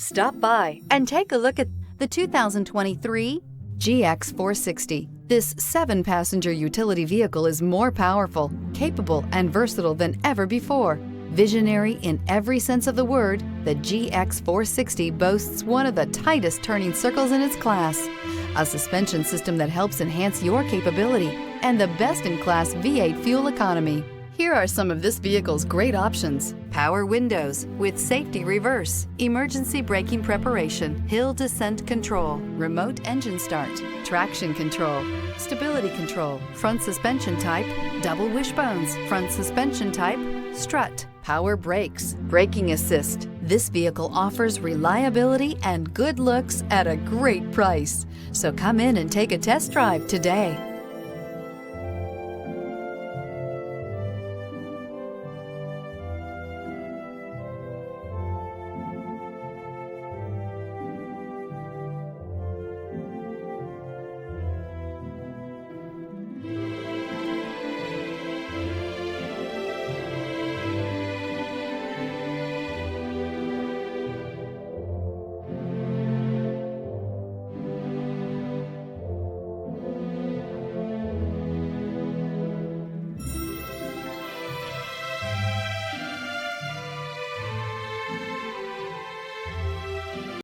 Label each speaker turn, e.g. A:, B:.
A: Stop by and take a look at the 2023 GX 460. This 7-passenger utility vehicle is more powerful, capable, and versatile than ever before. Visionary in every sense of the word, the GX 460 boasts one of the tightest turning circles in its class, a suspension system that helps enhance your capability, and the best-in-class V8 fuel economy. Here are some of this vehicle's great options: power windows with safety reverse, emergency braking preparation, hill descent control, remote engine start, traction control, stability control, front suspension type, double wishbones, front suspension type, strut, power brakes, braking assist. This vehicle offers reliability and good looks at a great price. So come in and take a test drive today.